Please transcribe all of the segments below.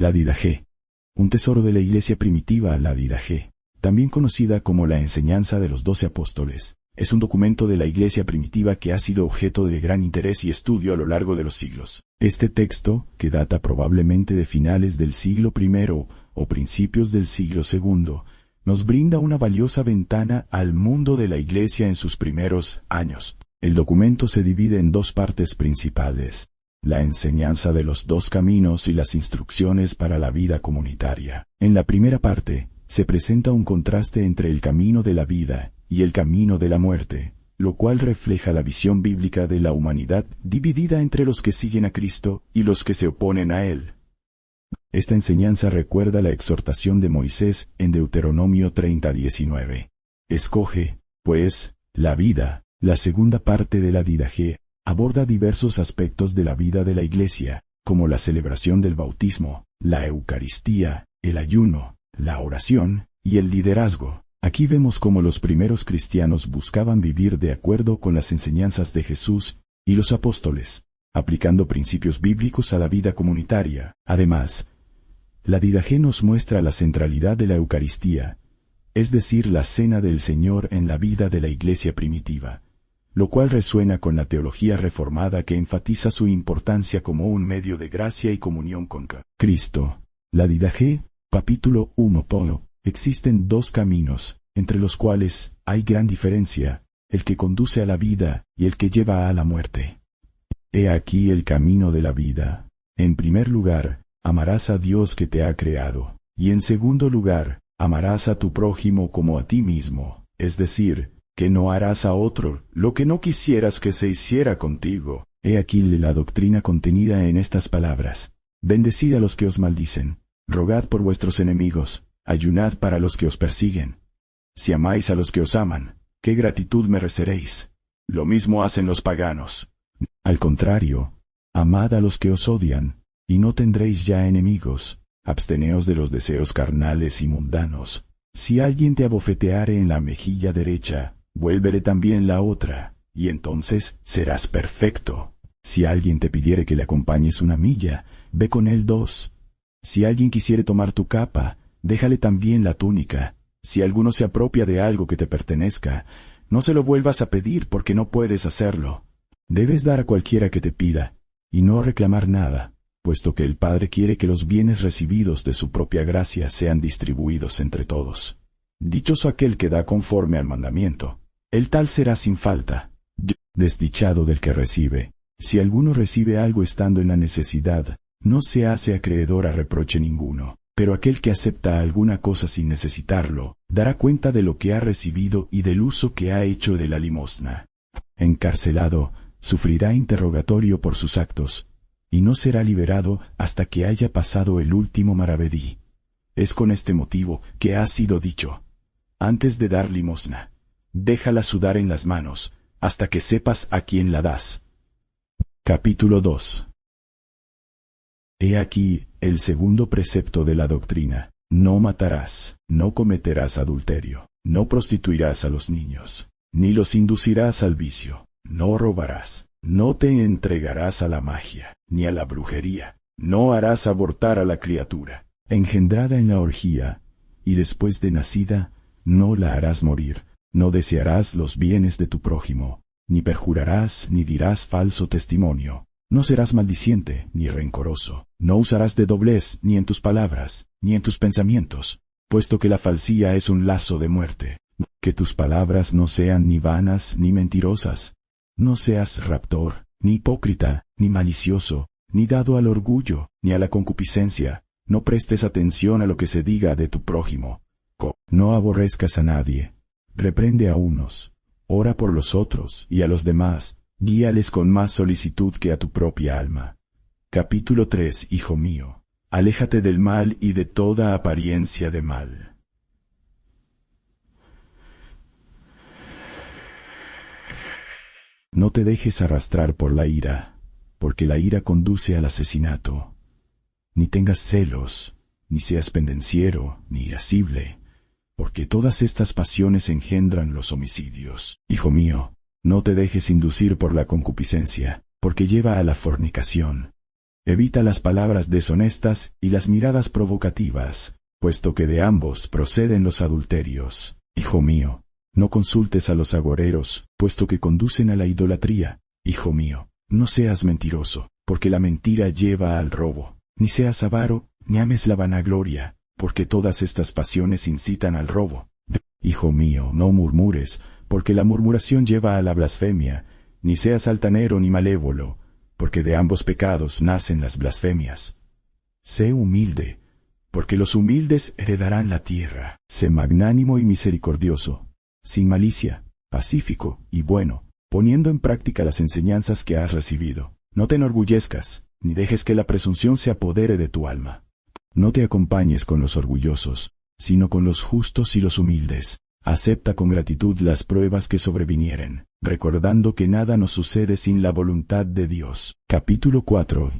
La Didaché. Un tesoro de la Iglesia primitiva, la Didaché, también conocida como la Enseñanza de los 12 Apóstoles, es un documento de la Iglesia primitiva que ha sido objeto de gran interés y estudio a lo largo de los siglos. Este texto, que data probablemente de finales del siglo I o principios del siglo II, nos brinda una valiosa ventana al mundo de la Iglesia en sus primeros años. El documento se divide en dos partes principales: la enseñanza de los 2 caminos y las instrucciones para la vida comunitaria. En la primera parte, se presenta un contraste entre el camino de la vida y el camino de la muerte, lo cual refleja la visión bíblica de la humanidad dividida entre los que siguen a Cristo y los que se oponen a Él. Esta enseñanza recuerda la exhortación de Moisés en Deuteronomio 30:19. Escoge, pues, la vida. La segunda parte de la Didaché aborda diversos aspectos de la vida de la Iglesia, como la celebración del bautismo, la Eucaristía, el ayuno, la oración y el liderazgo. Aquí vemos cómo los primeros cristianos buscaban vivir de acuerdo con las enseñanzas de Jesús y los apóstoles, aplicando principios bíblicos a la vida comunitaria. Además, la Didaché nos muestra la centralidad de la Eucaristía, es decir, la cena del Señor en la vida de la Iglesia primitiva, lo cual resuena con la teología reformada que enfatiza su importancia como un medio de gracia y comunión con Cristo. La Didaché, capítulo 1. Existen 2 caminos, entre los cuales hay gran diferencia, el que conduce a la vida y el que lleva a la muerte. He aquí el camino de la vida. En primer lugar, amarás a Dios que te ha creado, y en segundo lugar, amarás a tu prójimo como a ti mismo, es decir, que no harás a otro lo que no quisieras que se hiciera contigo. He aquí la doctrina contenida en estas palabras: bendecid a los que os maldicen, rogad por vuestros enemigos, ayunad para los que os persiguen. Si amáis a los que os aman, ¿qué gratitud mereceréis? Lo mismo hacen los paganos. Al contrario, amad a los que os odian, y no tendréis ya enemigos. Absteneos de los deseos carnales y mundanos. Si alguien te abofeteare en la mejilla derecha, vuélvele también la otra, y entonces serás perfecto. Si alguien te pidiere que le acompañes 1 milla, ve con él 2. Si alguien quisiere tomar tu capa, déjale también la túnica. Si alguno se apropia de algo que te pertenezca, no se lo vuelvas a pedir porque no puedes hacerlo. Debes dar a cualquiera que te pida, y no reclamar nada, puesto que el Padre quiere que los bienes recibidos de su propia gracia sean distribuidos entre todos. Dichoso aquel que da conforme al mandamiento, el tal será sin falta. Desdichado del que recibe. Si alguno recibe algo estando en la necesidad, no se hace acreedor a reproche ninguno. Pero aquel que acepta alguna cosa sin necesitarlo, dará cuenta de lo que ha recibido y del uso que ha hecho de la limosna. Encarcelado, sufrirá interrogatorio por sus actos, y no será liberado hasta que haya pasado el último maravedí. Es con este motivo que ha sido dicho: antes de dar limosna, déjala sudar en las manos, hasta que sepas a quién la das. Capítulo 2. He aquí el segundo precepto de la doctrina: no matarás, no cometerás adulterio, no prostituirás a los niños, ni los inducirás al vicio, no robarás, no te entregarás a la magia, ni a la brujería, no harás abortar a la criatura, engendrada en la orgía, y después de nacida, no la harás morir, no desearás los bienes de tu prójimo, ni perjurarás ni dirás falso testimonio. No serás maldiciente ni rencoroso, no usarás de doblez ni en tus palabras, ni en tus pensamientos, puesto que la falsía es un lazo de muerte. Que tus palabras no sean ni vanas ni mentirosas. No seas raptor, ni hipócrita, ni malicioso, ni dado al orgullo, ni a la concupiscencia. No prestes atención a lo que se diga de tu prójimo. No aborrezcas a nadie. Reprende a unos, ora por los otros y a los demás. Guíales con más solicitud que a tu propia alma. Capítulo 3. Hijo mío, aléjate del mal y de toda apariencia de mal. No te dejes arrastrar por la ira, porque la ira conduce al asesinato. Ni tengas celos, ni seas pendenciero, ni irascible, porque todas estas pasiones engendran los homicidios. Hijo mío, no te dejes inducir por la concupiscencia, porque lleva a la fornicación. Evita las palabras deshonestas y las miradas provocativas, puesto que de ambos proceden los adulterios. Hijo mío, no consultes a los agoreros, puesto que conducen a la idolatría. Hijo mío, no seas mentiroso, porque la mentira lleva al robo. Ni seas avaro, ni ames la vanagloria, porque todas estas pasiones incitan al robo. Hijo mío, no murmures, porque la murmuración lleva a la blasfemia. Ni seas altanero ni malévolo, porque de ambos pecados nacen las blasfemias. Sé humilde, porque los humildes heredarán la tierra. Sé magnánimo y misericordioso, sin malicia, pacífico y bueno, poniendo en práctica las enseñanzas que has recibido. No te enorgullezcas, ni dejes que la presunción se apodere de tu alma. No te acompañes con los orgullosos, sino con los justos y los humildes. Acepta con gratitud las pruebas que sobrevinieren, recordando que nada nos sucede sin la voluntad de Dios. Capítulo 4.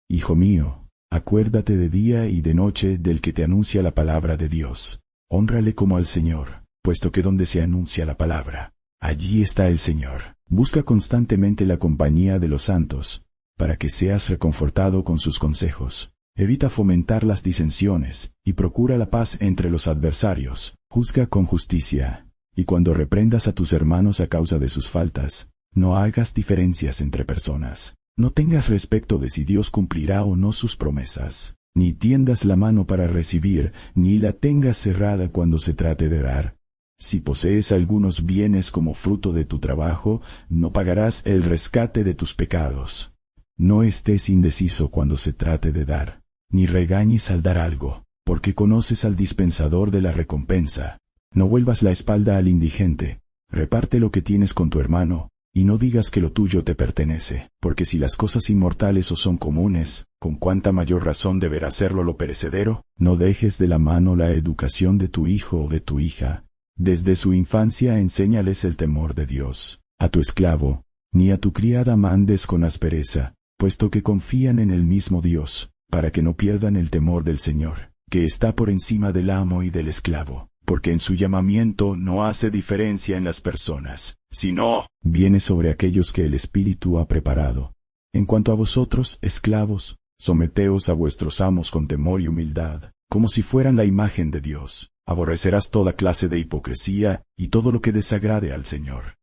Hijo mío, acuérdate de día y de noche del que te anuncia la palabra de Dios. Hónrale como al Señor, puesto que donde se anuncia la palabra, allí está el Señor. Busca constantemente la compañía de los santos, para que seas reconfortado con sus consejos. Evita fomentar las disensiones, y procura la paz entre los adversarios. Juzga con justicia, y cuando reprendas a tus hermanos a causa de sus faltas, no hagas diferencias entre personas. No tengas respecto de si Dios cumplirá o no sus promesas. Ni tiendas la mano para recibir, ni la tengas cerrada cuando se trate de dar. Si posees algunos bienes como fruto de tu trabajo, no pagarás el rescate de tus pecados. No estés indeciso cuando se trate de dar, ni regañes al dar algo, porque conoces al dispensador de la recompensa. No vuelvas la espalda al indigente, reparte lo que tienes con tu hermano, y no digas que lo tuyo te pertenece, porque si las cosas inmortales os son comunes, ¿con cuánta mayor razón deberá serlo lo perecedero? No dejes de la mano la educación de tu hijo o de tu hija. Desde su infancia enséñales el temor de Dios. A tu esclavo, ni a tu criada mandes con aspereza, puesto que confían en el mismo Dios, para que no pierdan el temor del Señor, que está por encima del amo y del esclavo, porque en su llamamiento no hace diferencia en las personas, sino viene sobre aquellos que el Espíritu ha preparado. En cuanto a vosotros, esclavos, someteos a vuestros amos con temor y humildad, como si fueran la imagen de Dios. Aborrecerás toda clase de hipocresía y todo lo que desagrade al Señor.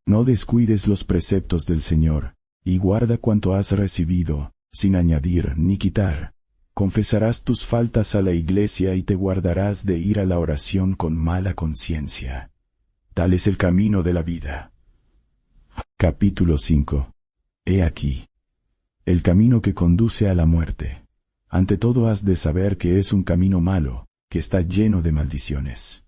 No descuides los preceptos del Señor, y guarda cuanto has recibido, sin añadir ni quitar. Confesarás tus faltas a la iglesia y te guardarás de ir a la oración con mala conciencia. Tal es el camino de la vida. Capítulo 5. He aquí el camino que conduce a la muerte. Ante todo has de saber que es un camino malo, que está lleno de maldiciones.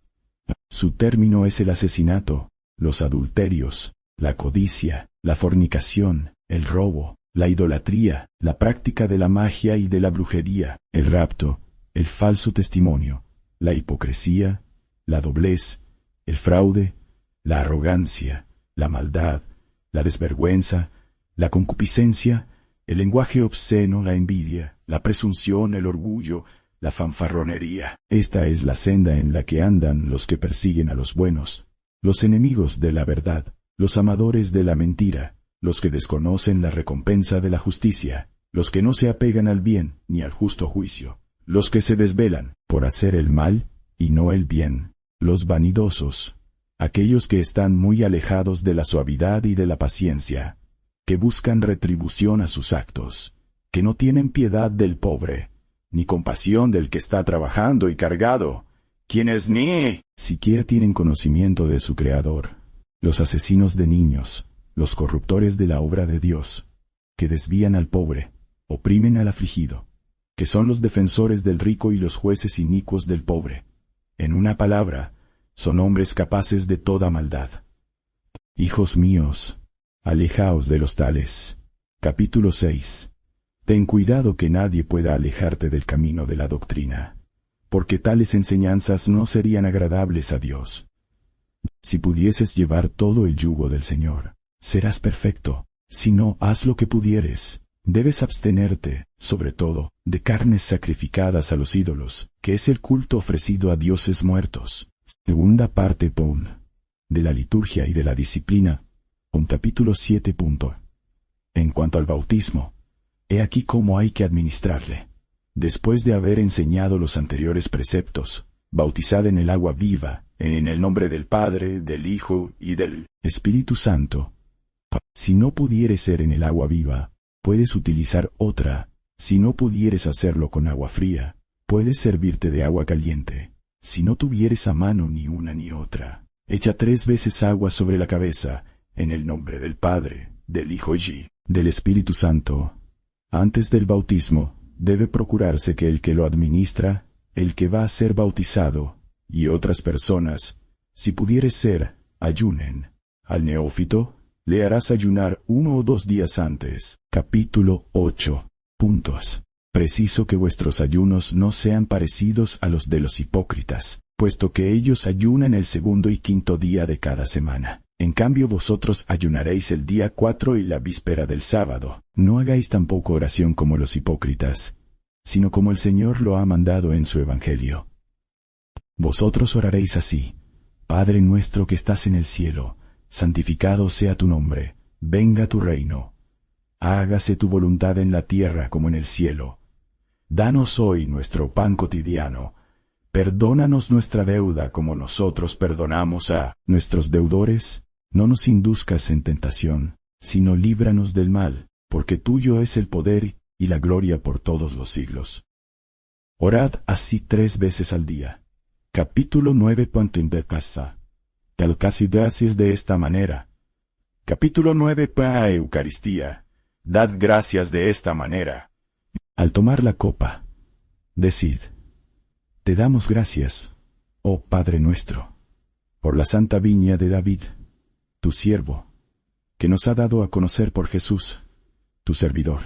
Su término es el asesinato, los adulterios, la codicia, la fornicación, el robo, la idolatría, la práctica de la magia y de la brujería, el rapto, el falso testimonio, la hipocresía, la doblez, el fraude, la arrogancia, la maldad, la desvergüenza, la concupiscencia, el lenguaje obsceno, la envidia, la presunción, el orgullo, la fanfarronería. Esta es la senda en la que andan los que persiguen a los buenos, los enemigos de la verdad, los amadores de la mentira, los que desconocen la recompensa de la justicia, los que no se apegan al bien ni al justo juicio, los que se desvelan por hacer el mal y no el bien, los vanidosos, aquellos que están muy alejados de la suavidad y de la paciencia, que buscan retribución a sus actos, que no tienen piedad del pobre, ni compasión del que está trabajando y cargado, quienes ni siquiera tienen conocimiento de su Creador, los asesinos de niños, los corruptores de la obra de Dios, que desvían al pobre, oprimen al afligido, que son los defensores del rico y los jueces inicuos del pobre. En una palabra, son hombres capaces de toda maldad. Hijos míos, alejaos de los tales. Capítulo 6. Ten cuidado que nadie pueda alejarte del camino de la doctrina, porque tales enseñanzas no serían agradables a Dios. Si pudieses llevar todo el yugo del Señor, serás perfecto. Si no, haz lo que pudieres. Debes abstenerte, sobre todo, de carnes sacrificadas a los ídolos, que es el culto ofrecido a dioses muertos. Segunda parte de la liturgia y de la disciplina, capítulo 7. En cuanto al bautismo, He aquí cómo hay que administrarle. Después de haber enseñado los anteriores preceptos, bautizad en el agua viva, en el nombre del Padre, del Hijo y del Espíritu Santo. Si no pudieres ser en el agua viva, puedes utilizar otra. Si no pudieres hacerlo con agua fría, puedes servirte de agua caliente. Si no tuvieres a mano ni una ni otra, echa 3 veces agua sobre la cabeza, en el nombre del Padre, del Hijo y del Espíritu Santo. Antes del bautismo, debe procurarse que el que lo administra, el que va a ser bautizado, y otras personas, si pudiere ser, ayunen. Al neófito, le harás ayunar 1 o 2 días antes. Capítulo 8. Preciso que vuestros ayunos no sean parecidos a los de los hipócritas, puesto que ellos ayunan el 2º y 5º día de cada semana. En cambio vosotros ayunaréis el día 4 y la víspera del sábado. No hagáis tampoco oración como los hipócritas, sino como el Señor lo ha mandado en su Evangelio. Vosotros oraréis así: Padre nuestro que estás en el cielo, santificado sea tu nombre, venga tu reino. Hágase tu voluntad en la tierra como en el cielo. Danos hoy nuestro pan cotidiano. Perdónanos nuestra deuda como nosotros perdonamos a nuestros deudores. No nos induzcas en tentación, sino líbranos del mal, porque tuyo es el poder y la gloria por todos los siglos. Orad así 3 veces al día. Capítulo 9. Calcasidades de esta manera. Capítulo 9. Eucaristía. Dad gracias de esta manera. Al tomar la copa, decid: Te damos gracias, oh Padre nuestro, por la santa viña de David, tu siervo, que nos ha dado a conocer por Jesús, tu servidor.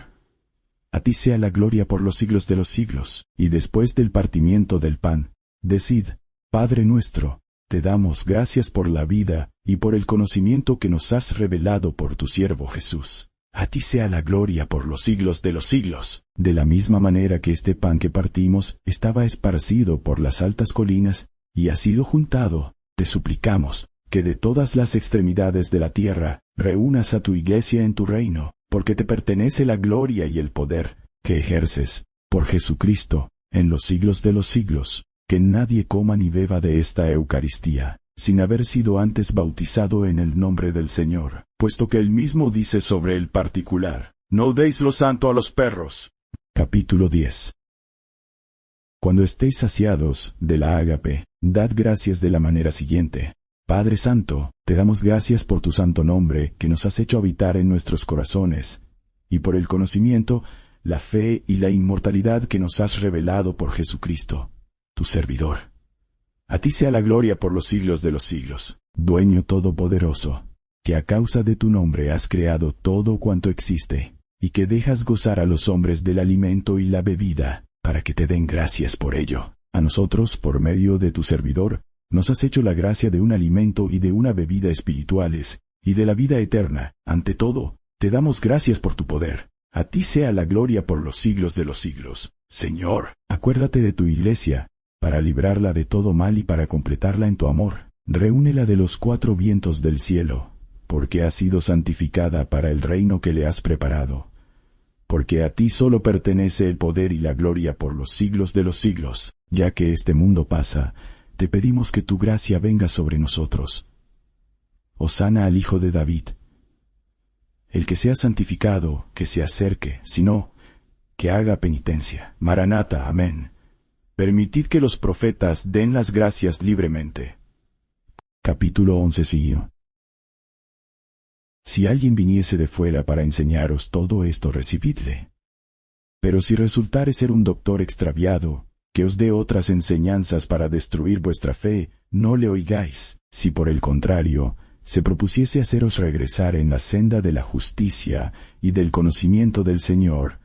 A ti sea la gloria por los siglos de los siglos. Y después del partimiento del pan, decid: Padre nuestro, te damos gracias por la vida y por el conocimiento que nos has revelado por tu siervo Jesús. A ti sea la gloria por los siglos de los siglos. De la misma manera que este pan que partimos estaba esparcido por las altas colinas y ha sido juntado, te suplicamos que de todas las extremidades de la tierra reúnas a tu iglesia en tu reino, porque te pertenece la gloria y el poder que ejerces por Jesucristo en los siglos de los siglos. Que nadie coma ni beba de esta Eucaristía, sin haber sido antes bautizado en el nombre del Señor, puesto que él mismo dice sobre el particular: No deis lo santo a los perros. Capítulo 10. Cuando estéis saciados de la ágape, dad gracias de la manera siguiente: Padre Santo, te damos gracias por tu santo nombre que nos has hecho habitar en nuestros corazones, y por el conocimiento, la fe y la inmortalidad que nos has revelado por Jesucristo, tu servidor. A ti sea la gloria por los siglos de los siglos, dueño todopoderoso, que a causa de tu nombre has creado todo cuanto existe, y que dejas gozar a los hombres del alimento y la bebida, para que te den gracias por ello. A nosotros, por medio de tu servidor, nos has hecho la gracia de un alimento y de una bebida espirituales, y de la vida eterna. Ante todo, te damos gracias por tu poder. A ti sea la gloria por los siglos de los siglos. Señor, acuérdate de tu iglesia, para librarla de todo mal y para completarla en tu amor. Reúnela de los 4 vientos del cielo, porque ha sido santificada para el reino que le has preparado. Porque a ti solo pertenece el poder y la gloria por los siglos de los siglos. Ya que este mundo pasa, te pedimos que tu gracia venga sobre nosotros. Hosana al Hijo de David. El que sea santificado, que se acerque, si no, que haga penitencia. Maranata, amén. Permitid que los profetas den las gracias libremente. Capítulo 11 siguió. Si alguien viniese de fuera para enseñaros todo esto, recibidle. Pero si resultare ser un doctor extraviado, que os dé otras enseñanzas para destruir vuestra fe, no le oigáis. Si por el contrario, se propusiese haceros regresar en la senda de la justicia y del conocimiento del Señor,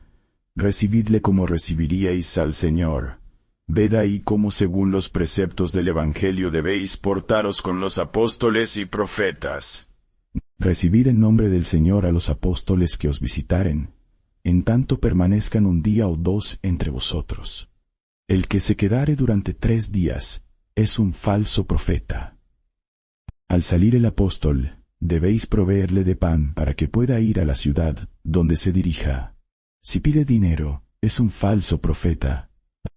recibidle como recibiríais al Señor. Ved ahí cómo según los preceptos del Evangelio debéis portaros con los apóstoles y profetas. Recibid en nombre del Señor a los apóstoles que os visitaren, en tanto permanezcan 1 día o 2 entre vosotros. El que se quedare durante 3 días es un falso profeta. Al salir el apóstol, debéis proveerle de pan para que pueda ir a la ciudad donde se dirija. Si pide dinero, es un falso profeta.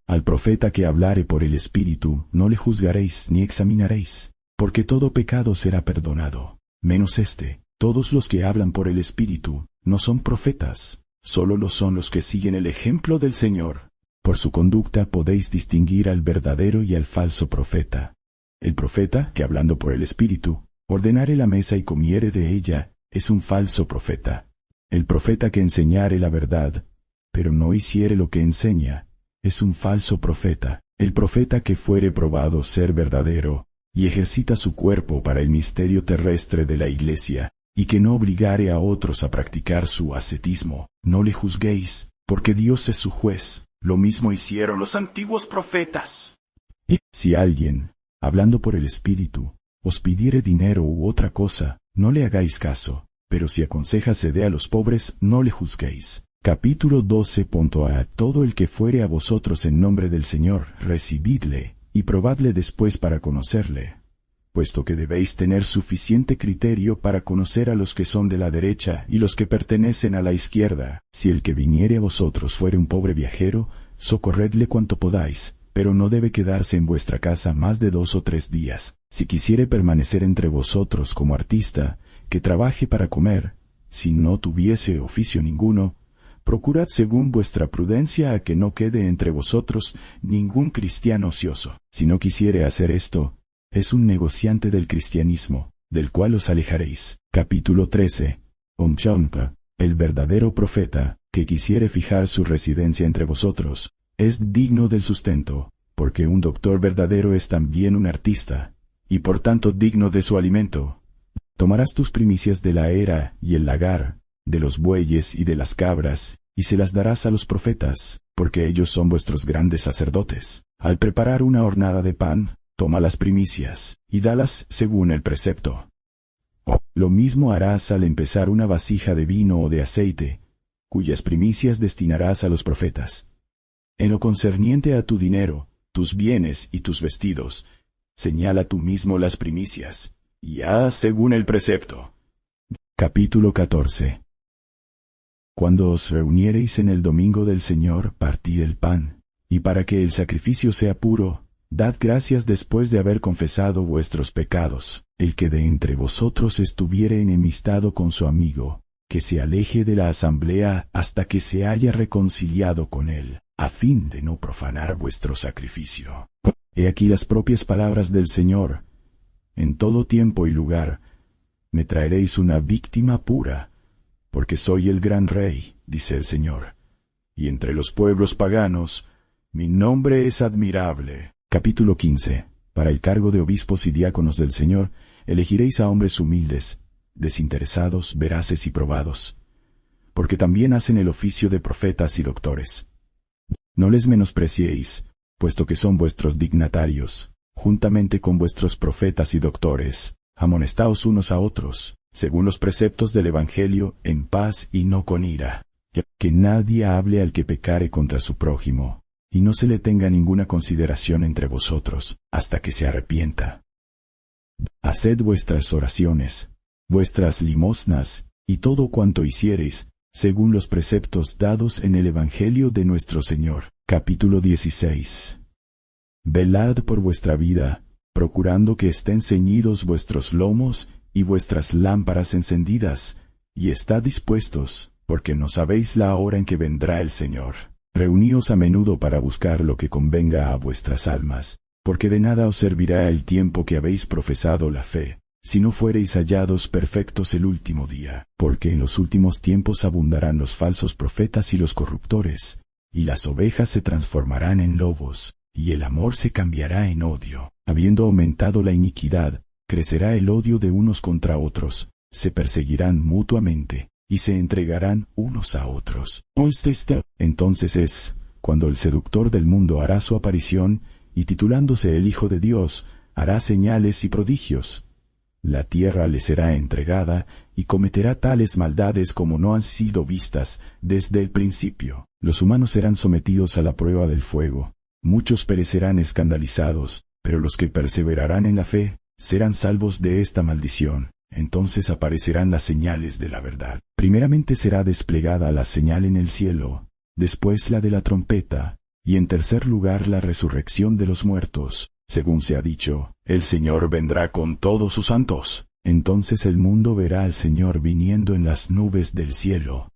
Al profeta que hablare por el Espíritu, no le juzgaréis ni examinaréis, porque todo pecado será perdonado, menos este. Todos los que hablan por el Espíritu no son profetas, solo lo son los que siguen el ejemplo del Señor. Por su conducta podéis distinguir al verdadero y al falso profeta. El profeta, que hablando por el Espíritu, ordenare la mesa y comiere de ella, es un falso profeta. El profeta que enseñare la verdad, pero no hiciere lo que enseña, es un falso profeta. El profeta que fuere probado ser verdadero, y ejercita su cuerpo para el misterio terrestre de la Iglesia, y que no obligare a otros a practicar su ascetismo, no le juzguéis, porque Dios es su juez. Lo mismo hicieron los antiguos profetas. Si alguien, hablando por el Espíritu, os pidiere dinero u otra cosa, no le hagáis caso, pero si aconseja cede a los pobres, no le juzguéis. Capítulo 12.a Todo el que fuere a vosotros en nombre del Señor, recibidle, y probadle después para conocerle, puesto que debéis tener suficiente criterio para conocer a los que son de la derecha y los que pertenecen a la izquierda. Si el que viniere a vosotros fuere un pobre viajero, socorredle cuanto podáis, pero no debe quedarse en vuestra casa más de 2 o 3 días. Si quisiere permanecer entre vosotros como artista, que trabaje para comer. Si no tuviese oficio ninguno, procurad según vuestra prudencia a que no quede entre vosotros ningún cristiano ocioso. Si no quisiere hacer esto, es un negociante del cristianismo, del cual os alejaréis. Capítulo 13. El verdadero profeta, que quisiere fijar su residencia entre vosotros, es digno del sustento, porque un doctor verdadero es también un artista, y por tanto digno de su alimento. Tomarás tus primicias de la era y el lagar, de los bueyes y de las cabras, y se las darás a los profetas, porque ellos son vuestros grandes sacerdotes. Al preparar una hornada de pan, toma las primicias, y dalas según el precepto. Lo mismo harás al empezar una vasija de vino o de aceite, cuyas primicias destinarás a los profetas. En lo concerniente a tu dinero, tus bienes y tus vestidos, señala tú mismo las primicias, y haz según el precepto. Capítulo 14. Cuando os reuniereis en el domingo del Señor, partid el pan, y para que el sacrificio sea puro, dad gracias después de haber confesado vuestros pecados. El que de entre vosotros estuviere enemistado con su amigo, que se aleje de la asamblea hasta que se haya reconciliado con él, a fin de no profanar vuestro sacrificio. He aquí las propias palabras del Señor. En todo tiempo y lugar, me traeréis una víctima pura, porque soy el gran Rey, dice el Señor. Y entre los pueblos paganos, mi nombre es admirable. Capítulo 15. Para el cargo de obispos y diáconos del Señor, elegiréis a hombres humildes, desinteresados, veraces y probados, porque también hacen el oficio de profetas y doctores. No les menospreciéis, puesto que son vuestros dignatarios, juntamente con vuestros profetas y doctores. Amonestaos unos a otros, según los preceptos del Evangelio, en paz y no con ira. Que nadie hable al que pecare contra su prójimo, y no se le tenga ninguna consideración entre vosotros, hasta que se arrepienta. Haced vuestras oraciones, vuestras limosnas, y todo cuanto hiciereis, según los preceptos dados en el Evangelio de nuestro Señor. Capítulo 16. Velad por vuestra vida, procurando que estén ceñidos vuestros lomos y vuestras lámparas encendidas, y estad dispuestos, porque no sabéis la hora en que vendrá el Señor. Reuníos a menudo para buscar lo que convenga a vuestras almas, porque de nada os servirá el tiempo que habéis profesado la fe, si no fuereis hallados perfectos el último día, porque en los últimos tiempos abundarán los falsos profetas y los corruptores, y las ovejas se transformarán en lobos, y el amor se cambiará en odio. Habiendo aumentado la iniquidad, crecerá el odio de unos contra otros, se perseguirán mutuamente, y se entregarán unos a otros. Entonces es, cuando el seductor del mundo hará su aparición, y titulándose el Hijo de Dios, hará señales y prodigios. La tierra le será entregada, y cometerá tales maldades como no han sido vistas desde el principio. Los humanos serán sometidos a la prueba del fuego. Muchos perecerán escandalizados, pero los que perseverarán en la fe, serán salvos de esta maldición. Entonces aparecerán las señales de la verdad. Primeramente será desplegada la señal en el cielo, después la de la trompeta, y en tercer lugar la resurrección de los muertos. Según se ha dicho, el Señor vendrá con todos sus santos. Entonces el mundo verá al Señor viniendo en las nubes del cielo,